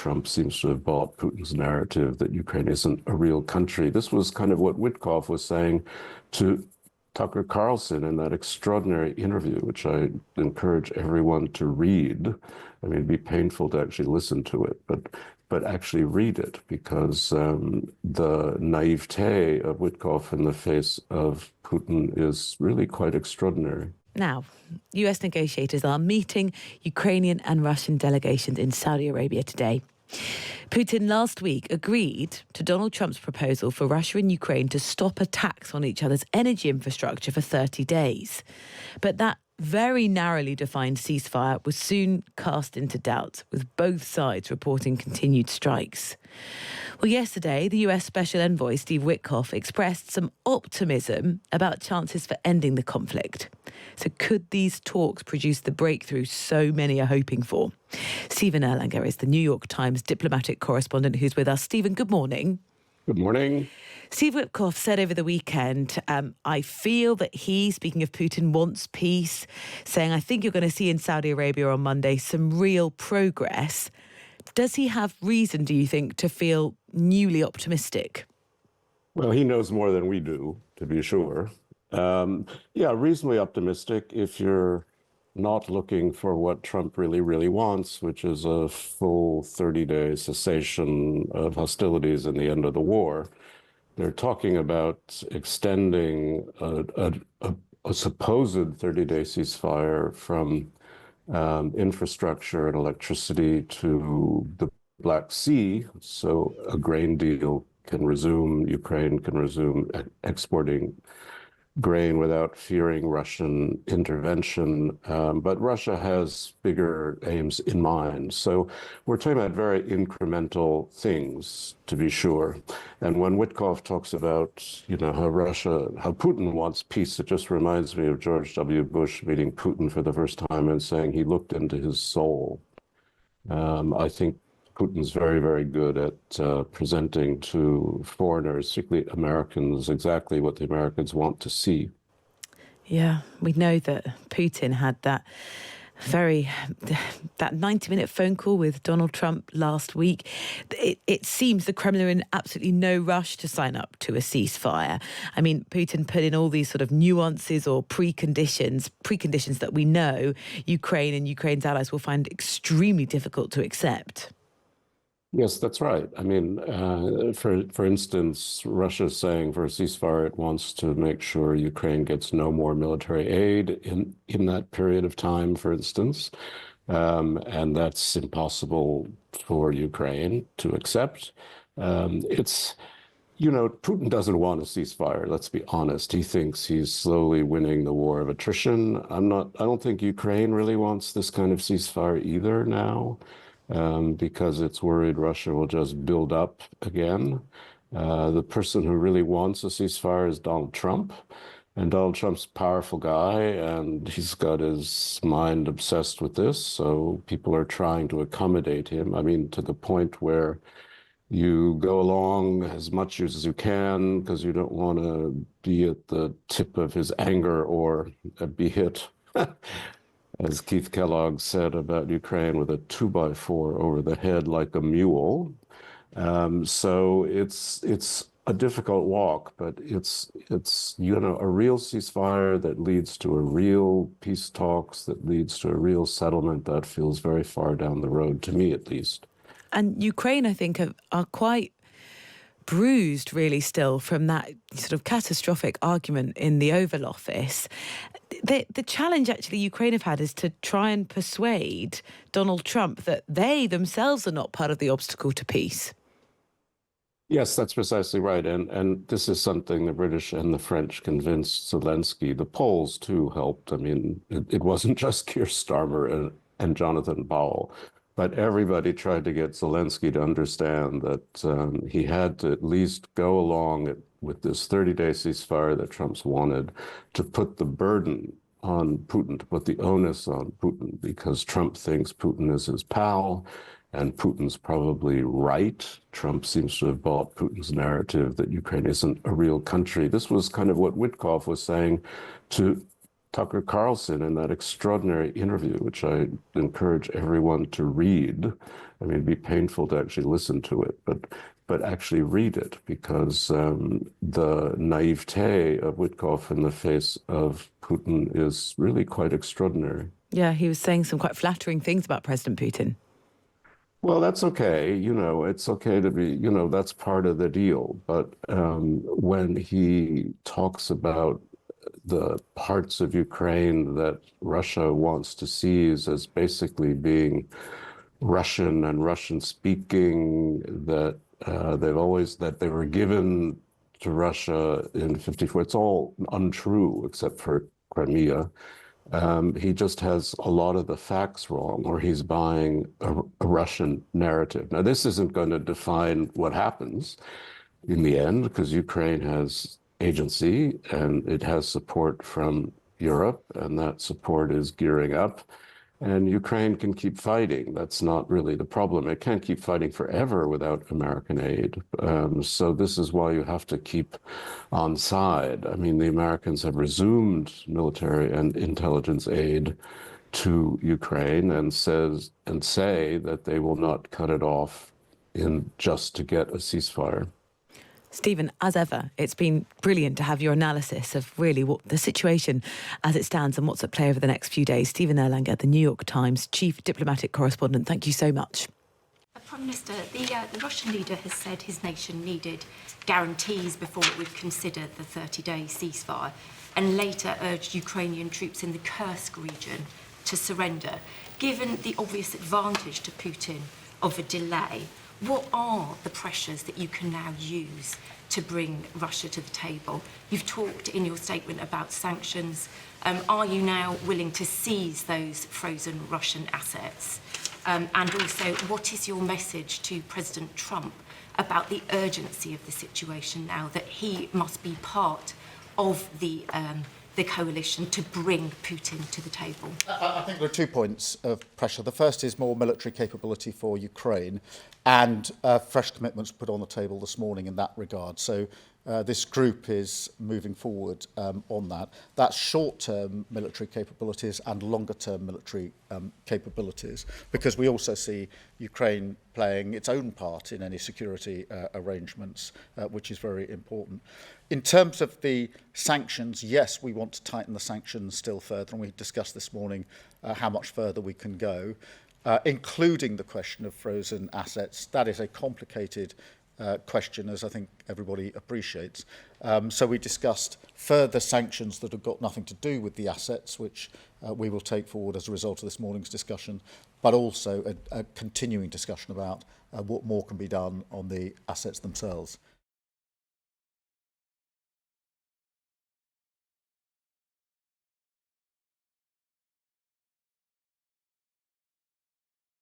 Trump seems to have bought Putin's narrative that Ukraine isn't a real country. This was kind of what Witkoff was saying to Tucker Carlson in that extraordinary interview, which I encourage everyone to read. I mean, it'd be painful to actually listen to it, but actually read it, because the naivete of Witkoff in the face of Putin is really quite extraordinary. Now, US negotiators are meeting Ukrainian and Russian delegations in Saudi Arabia today. Putin last week agreed to Donald Trump's proposal for Russia and Ukraine to stop attacks on each other's energy infrastructure for 30 days. But that very narrowly defined ceasefire was soon cast into doubt, with both sides reporting continued strikes. Well, yesterday, the US Special Envoy Steve Witkoff expressed some optimism about chances for ending the conflict. So could these talks produce the breakthrough so many are hoping for? Stephen Erlanger is the New York Times diplomatic correspondent who's with us. Stephen, good morning. Good morning. Steve Witkoff said over the weekend, I feel that he, speaking of Putin, wants peace, saying, I think you're going to see in Saudi Arabia on Monday some real progress. Does he have reason, do you think, to feel newly optimistic? Well, he knows more than we do, to be sure. Yeah, reasonably optimistic if you're not looking for what Trump really wants, which is a full 30-day cessation of hostilities and the end of the war. They're talking about extending a supposed 30-day ceasefire from infrastructure and electricity to the Black Sea, so a grain deal can resume, Ukraine can resume exporting grain without fearing Russian intervention. But Russia has bigger aims in mind. So we're talking about very incremental things, to be sure. And when Witkoff talks about, how Putin wants peace, it just reminds me of George W. Bush meeting Putin for the first time and saying he looked into his soul. I think Putin's very good at presenting to foreigners, particularly Americans, exactly what the Americans want to see. Yeah, we know that Putin had that 90-minute phone call with Donald Trump last week. It seems the Kremlin are in absolutely no rush to sign up to a ceasefire. I mean, Putin put in all these sort of nuances or preconditions that we know Ukraine and Ukraine's allies will find extremely difficult to accept. Yes, that's right. I mean, for instance, Russia's saying for a ceasefire, it wants to make sure Ukraine gets no more military aid in that period of time, for instance. And that's impossible for Ukraine to accept. Putin doesn't want a ceasefire, let's be honest. He thinks he's slowly winning the war of attrition. I don't think Ukraine really wants this kind of ceasefire either now. Because it's worried Russia will just build up again. The person who really wants a ceasefire is Donald Trump. And Donald Trump's a powerful guy, and he's got his mind obsessed with this. So people are trying to accommodate him. I mean, to the point where you go along as much as you can because you don't want to be at the tip of his anger or be hit. As Keith Kellogg said about Ukraine, with a 2x4 over the head like a mule. So it's a difficult walk, but it's a real ceasefire that leads to a real peace talks, that leads to a real settlement that feels very far down the road, to me at least. And Ukraine, I think, are quite bruised really still from that sort of catastrophic argument in the Oval Office. The challenge actually Ukraine have had is to try and persuade Donald Trump that they themselves are not part of the obstacle to peace. Yes, that's precisely right. And this is something the British and the French convinced Zelensky. The Poles, too, helped. I mean, it wasn't just Keir Starmer and Jonathan Powell. But everybody tried to get Zelensky to understand that he had to at least go along with this 30-day ceasefire that Trump's wanted, to put the burden on Putin, to put the onus on Putin, because Trump thinks Putin is his pal, and Putin's probably right. Trump seems to have bought Putin's narrative that Ukraine isn't a real country. This was kind of what Witkoff was saying to Tucker Carlson in that extraordinary interview, which I encourage everyone to read. I mean, it'd be painful to actually listen to it, but actually read it, because the naivete of Witkoff in the face of Putin is really quite extraordinary. Yeah, he was saying some quite flattering things about President Putin. Well, that's okay. It's okay to be, that's part of the deal. But when he talks about the parts of Ukraine that Russia wants to seize as basically being Russian and Russian speaking, that that they were given to Russia in 54. It's all untrue except for Crimea. He just has a lot of the facts wrong, or he's buying a Russian narrative. Now, this isn't going to define what happens in the end, because Ukraine has agency and it has support from Europe, and that support is gearing up. And Ukraine can keep fighting. That's not really the problem. It can't keep fighting forever without American aid. So this is why you have to keep on side. I mean, the Americans have resumed military and intelligence aid to Ukraine and say that they will not cut it off in just to get a ceasefire. Stephen, as ever, it's been brilliant to have your analysis of really what the situation as it stands and what's at play over the next few days. Stephen Erlanger, the New York Times chief diplomatic correspondent. Thank you so much. Prime Minister, the Russian leader has said his nation needed guarantees before it would consider the 30-day ceasefire, and later urged Ukrainian troops in the Kursk region to surrender. Given the obvious advantage to Putin of a delay, what are the pressures that you can now use to bring Russia to the table? You've talked in your statement about sanctions. Are you now willing to seize those frozen Russian assets? And also, what is your message to President Trump about the urgency of the situation now, that he must be part of the coalition to bring Putin to the table? I think there are 2 points of pressure. The first is more military capability for Ukraine, and fresh commitments put on the table this morning in that regard. So this group is moving forward on that. That's short-term military capabilities and longer-term military capabilities, because we also see Ukraine playing its own part in any security arrangements, which is very important. In terms of the sanctions, yes, we want to tighten the sanctions still further, and we discussed this morning how much further we can go, including the question of frozen assets. That is a complicated question, as I think everybody appreciates. So we discussed further sanctions that have got nothing to do with the assets, which we will take forward as a result of this morning's discussion, but also a continuing discussion about what more can be done on the assets themselves.